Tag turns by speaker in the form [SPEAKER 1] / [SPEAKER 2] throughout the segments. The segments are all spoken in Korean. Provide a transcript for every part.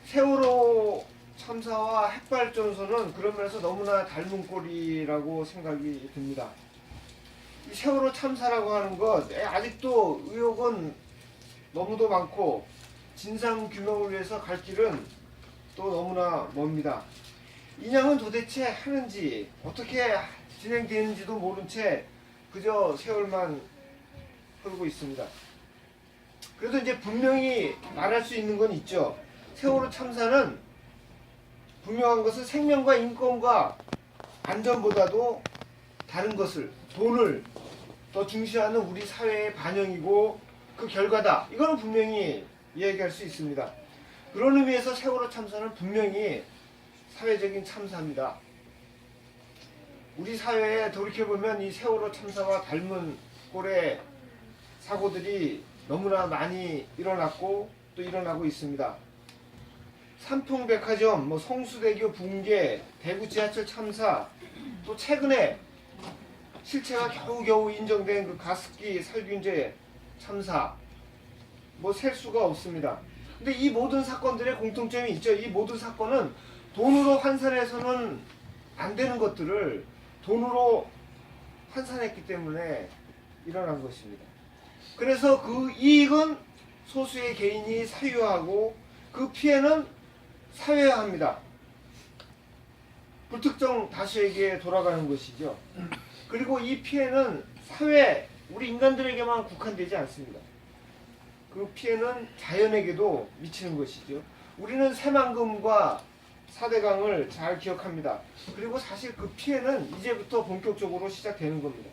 [SPEAKER 1] 세월호 참사와 핵발전소는 그런 면에서 너무나 닮은 꼴이라고 생각이 듭니다. 이 세월호 참사라고 하는 것 아직도 의혹은 너무도 많고 진상 규명을 위해서 갈 길은 또 너무나 멉니다. 인양은 도대체 하는지 어떻게 진행되는지도 모른 채 그저 세월만 흐르고 있습니다. 그래도 이제 분명히 말할 수 있는 건 있죠. 세월호 참사는 분명한 것은 생명과 인권과 안전보다도 다른 것을, 돈을 더 중시하는 우리 사회의 반영이고 그 결과다. 이거는 분명히 이야기할 수 있습니다. 그런 의미에서 세월호 참사는 분명히 사회적인 참사입니다. 우리 사회에 돌이켜보면 이 세월호 참사와 닮은 꼴의 사고들이 너무나 많이 일어났고 또 일어나고 있습니다. 삼풍백화점, 성수대교 붕괴, 대구 지하철 참사, 또 최근에 실체가 겨우겨우 인정된 그 가습기 살균제 참사, 셀 수가 없습니다. 근데 이 모든 사건들의 공통점이 있죠. 이 모든 사건은 돈으로 환산해서는 안 되는 것들을 돈으로 환산했기 때문에 일어난 것입니다. 그래서 그 이익은 소수의 개인이 사유하고 그 피해는 사회화합니다. 불특정 다수에게 돌아가는 것이죠. 그리고 이 피해는 사회, 우리 인간들에게만 국한되지 않습니다. 그 피해는 자연에게도 미치는 것이죠. 우리는 새만금과 사대강을 잘 기억합니다. 그리고 사실 그 피해는 이제부터 본격적으로 시작되는 겁니다.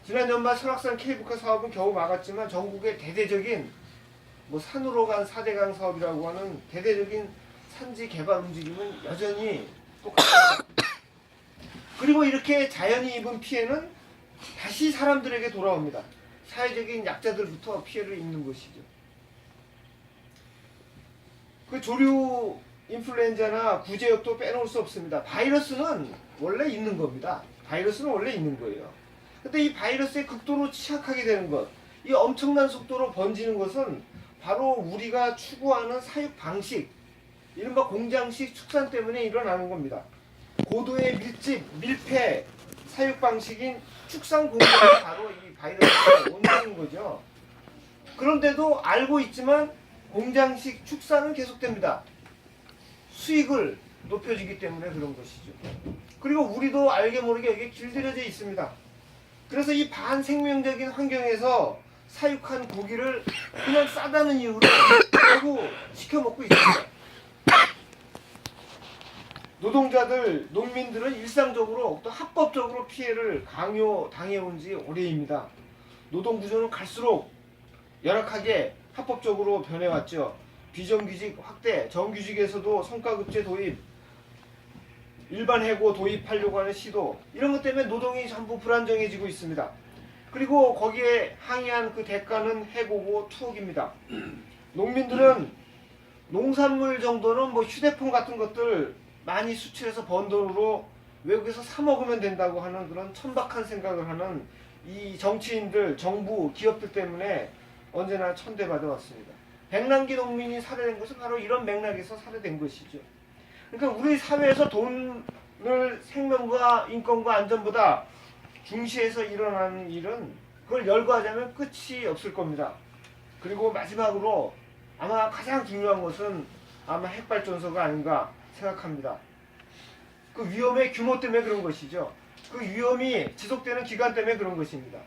[SPEAKER 1] 지난 연말 설악산 케이블카 사업은 겨우 막았지만 전국의 대대적인 산으로 간 사대강 사업이라고 하는 대대적인 산지 개발 움직임은 여전히 똑같습니다. 그리고 이렇게 자연이 입은 피해는 다시 사람들에게 돌아옵니다. 사회적인 약자들부터 피해를 입는 것이죠. 그 조류 인플루엔자나 구제역도 빼놓을 수 없습니다. 바이러스는 원래 있는 겁니다. 바이러스는 원래 있는 거예요. 근데 이 바이러스에 극도로 취약하게 되는 것, 이 엄청난 속도로 번지는 것은 바로 우리가 추구하는 사육 방식, 이른바 공장식 축산 때문에 일어나는 겁니다. 고도의 밀집, 밀폐 사육 방식인 축산 공장이 바로 이 바이러스의 원인인 거죠. 그런데도 알고 있지만 공장식 축산은 계속됩니다. 수익을 높여주기 때문에 그런 것이죠. 그리고 우리도 알게 모르게 여기에 길들여져 있습니다. 그래서 이 반생명적인 환경에서 사육한 고기를 그냥 싸다는 이유로 결국 시켜 먹고 있습니다. 노동자들, 농민들은 일상적으로 또 합법적으로 피해를 강요당해온 지 오래입니다. 노동구조는 갈수록 열악하게 합법적으로 변해왔죠. 비정규직 확대, 정규직에서도 성과급제 도입, 일반 해고 도입하려고 하는 시도, 이런 것 때문에 노동이 전부 불안정해지고 있습니다. 그리고 거기에 항의한 그 대가는 해고고 투옥입니다. 농민들은 농산물 정도는 휴대폰 같은 것들 많이 수출해서 번 돈으로 외국에서 사 먹으면 된다고 하는 그런 천박한 생각을 하는 이 정치인들, 정부, 기업들 때문에 언제나 천대받아 왔습니다. 백남기 농민이 살해된 것은 바로 이런 맥락에서 살해된 것이죠. 그러니까 우리 사회에서 돈을 생명과 인권과 안전보다 중시해서 일어나는 일은 그걸 열거하자면 끝이 없을 겁니다. 그리고 마지막으로 아마 가장 중요한 것은 아마 핵발전소가 아닌가 생각합니다. 그 위험의 규모 때문에 그런 것이죠. 그 위험이 지속되는 기간 때문에 그런 것입니다.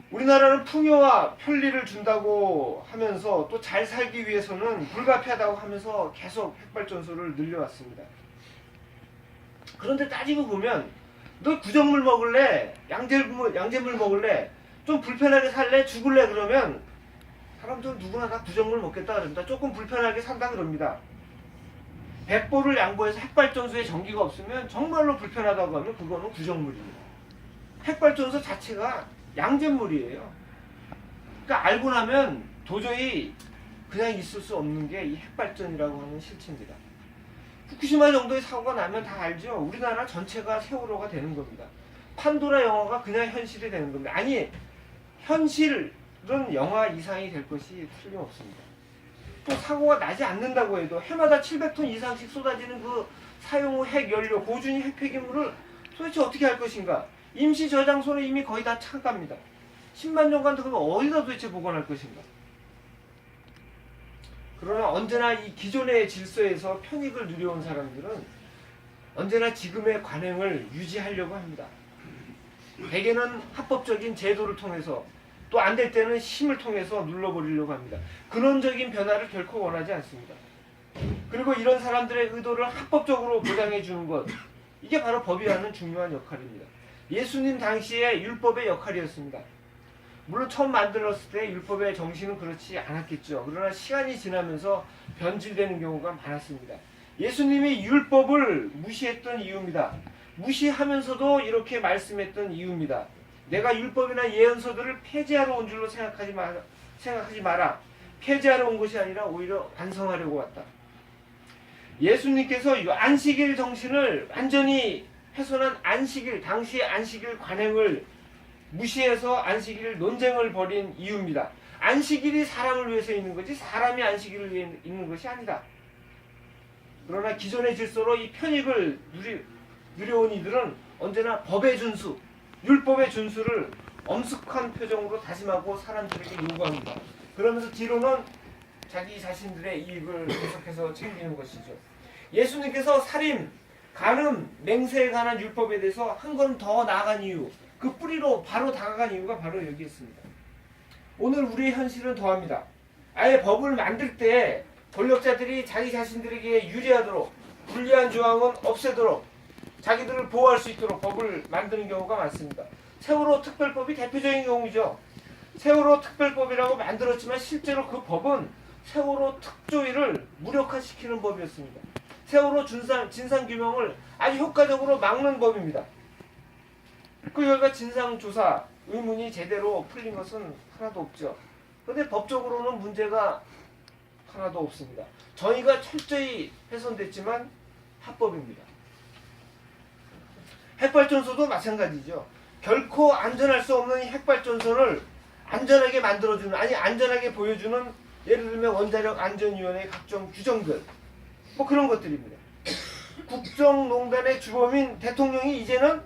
[SPEAKER 1] 우리나라는 풍요와 편리를 준다고 하면서 또 잘 살기 위해서는 불가피하다고 하면서 계속 핵발전소를 늘려왔습니다. 그런데 따지고 보면 너 구정물 먹을래? 양잿물 먹을래? 좀 불편하게 살래? 죽을래? 그러면 사람들은 누구나 다 구정물 먹겠다 그럽니다. 조금 불편하게 산다 그럽니다. 100보를 양보해서 핵발전소에 전기가 없으면 정말로 불편하다고 하면 그거는 구정물입니다. 핵발전소 자체가 양잿물이에요. 그러니까 알고 나면 도저히 그냥 있을 수 없는 게 이 핵발전이라고 하는 실체입니다. 후쿠시마 정도의 사고가 나면 다 알죠. 우리나라 전체가 세월호가 되는 겁니다. 판도라 영화가 그냥 현실이 되는 겁니다. 아니, 현실은 영화 이상이 될 것이 틀림없습니다. 또 사고가 나지 않는다고 해도 해마다 700톤 이상씩 쏟아지는 그 사용 후 핵 연료, 고준위 핵 폐기물을 도대체 어떻게 할 것인가? 임시 저장소는 이미 거의 다 차갑니다. 10만 년간 그걸 어디다 도대체 보관할 것인가? 그러나 언제나 이 기존의 질서에서 편익을 누려온 사람들은 언제나 지금의 관행을 유지하려고 합니다. 대개는 합법적인 제도를 통해서 또 안 될 때는 힘을 통해서 눌러버리려고 합니다. 근원적인 변화를 결코 원하지 않습니다. 그리고 이런 사람들의 의도를 합법적으로 보장해 주는 것, 이게 바로 법이 하는 중요한 역할입니다. 예수님 당시의 율법의 역할이었습니다. 물론 처음 만들었을 때 율법의 정신은 그렇지 않았겠죠. 그러나 시간이 지나면서 변질되는 경우가 많았습니다. 예수님이 율법을 무시했던 이유입니다. 무시하면서도 이렇게 말씀했던 이유입니다. 내가 율법이나 예언서들을 폐지하러 온 줄로 생각하지 마라. 폐지하러 온 것이 아니라 오히려 완성하려고 왔다. 예수님께서 안식일 정신을 완전히 훼손한 안식일, 당시의 안식일 관행을 무시해서 안식일 논쟁을 벌인 이유입니다. 안식일이 사람을 위해서 있는 거지 사람이 안식일을 위해 있는 것이 아니다. 그러나 기존의 질서로 이 편익을 누려온 이들은 언제나 법의 준수, 율법의 준수를 엄숙한 표정으로 다짐하고 사람들에게 요구합니다. 그러면서 뒤로는 자기 자신들의 이익을 계속해서 챙기는 것이죠. 예수님께서 살인, 간음, 맹세에 관한 율법에 대해서 한 걸음 더 나아간 이유, 그 뿌리로 바로 다가간 이유가 바로 여기 있습니다. 오늘 우리의 현실은 더합니다. 아예 법을 만들 때 권력자들이 자기 자신들에게 유리하도록 불리한 조항은 없애도록 자기들을 보호할 수 있도록 법을 만드는 경우가 많습니다. 세월호 특별법이 대표적인 경우죠. 세월호 특별법이라고 만들었지만 실제로 그 법은 세월호 특조위를 무력화시키는 법이었습니다. 세월호 진상규명을 아주 효과적으로 막는 법입니다. 그 결과 진상조사 의문이 제대로 풀린 것은 하나도 없죠. 그런데 법적으로는 문제가 하나도 없습니다. 정의가 철저히 훼손됐지만 합법입니다. 핵발전소도 마찬가지죠. 결코 안전할 수 없는 이 핵발전소를 안전하게 만들어주는, 아니 안전하게 보여주는, 예를 들면 원자력 안전위원회의 각종 규정들, 뭐 그런 것들입니다. 국정농단의 주범인 대통령이 이제는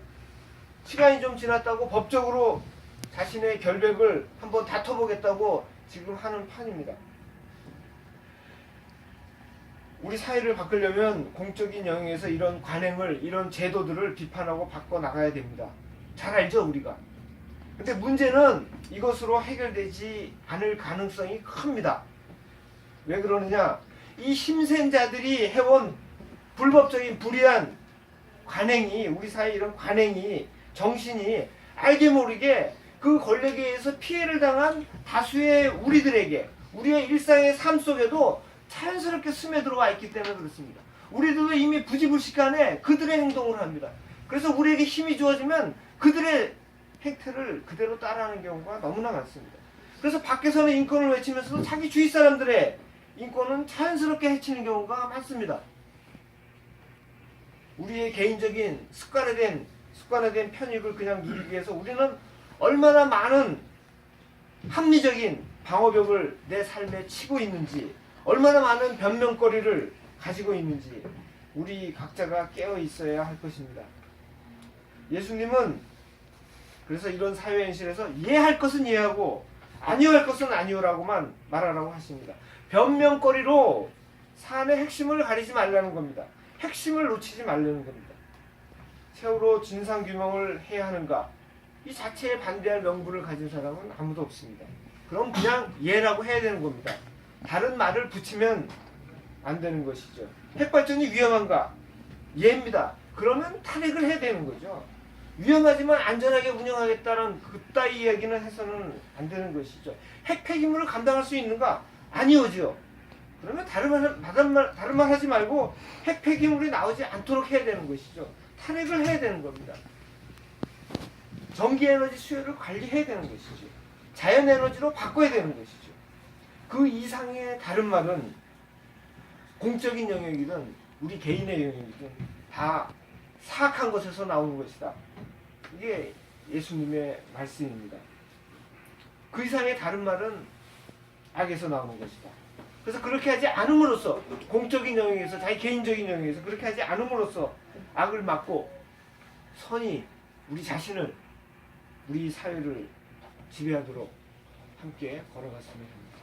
[SPEAKER 1] 시간이 좀 지났다고 법적으로 자신의 결백을 한번 다퉈보겠다고 지금 하는 판입니다. 우리 사회를 바꾸려면 공적인 영역에서 이런 관행을, 이런 제도들을 비판하고 바꿔나가야 됩니다. 잘 알죠, 우리가. 근데 문제는 이것으로 해결되지 않을 가능성이 큽니다. 왜 그러느냐? 이 힘센 자들이 해온 불법적인 불의한 관행이, 우리 사회 이런 관행이, 정신이 알게 모르게 그 권력에 의해서 피해를 당한 다수의 우리들에게, 우리의 일상의 삶 속에도 자연스럽게 스며들어와 있기 때문에 그렇습니다. 우리들도 이미 부지불식간에 그들의 행동을 합니다. 그래서 우리에게 힘이 주어지면 그들의 행태를 그대로 따라하는 경우가 너무나 많습니다. 그래서 밖에서는 인권을 외치면서도 자기 주위 사람들의 인권은 자연스럽게 해치는 경우가 많습니다. 우리의 개인적인 습관화된 편익을 그냥 누리기 위해서 우리는 얼마나 많은 합리적인 방어벽을 내 삶에 치고 있는지, 얼마나 많은 변명거리를 가지고 있는지 우리 각자가 깨어 있어야 할 것입니다. 예수님은 그래서 이런 사회 현실에서 이해할 것은 이해하고 아니할 것은 아니오라고만 말하라고 하십니다. 변명거리로 사안의 핵심을 가리지 말라는 겁니다. 핵심을 놓치지 말라는 겁니다. 세월호 진상규명을 해야 하는가? 이 자체에 반대할 명분을 가진 사람은 아무도 없습니다. 그럼 그냥 예라고 해야 되는 겁니다. 다른 말을 붙이면 안 되는 것이죠. 핵발전이 위험한가? 예입니다. 그러면 탄핵을 해야 되는 거죠. 위험하지만 안전하게 운영하겠다는 그따위 이야기는 해서는 안 되는 것이죠. 핵 폐기물을 감당할 수 있는가? 아니오죠. 그러면 다른 말 하지 말고 핵 폐기물이 나오지 않도록 해야 되는 것이죠. 탄핵을 해야 되는 겁니다. 전기에너지 수요를 관리해야 되는 것이죠. 자연에너지로 바꿔야 되는 것이죠. 그 이상의 다른 말은 공적인 영역이든 우리 개인의 영역이든 다 사악한 것에서 나오는 것이다. 이게 예수님의 말씀입니다. 그 이상의 다른 말은 악에서 나오는 것이다. 그래서 그렇게 하지 않음으로써 공적인 영역에서 자기 개인적인 영역에서 그렇게 하지 않음으로써 악을 막고 선이 우리 자신을 우리 사회를 지배하도록 함께 걸어갔으면 합니다.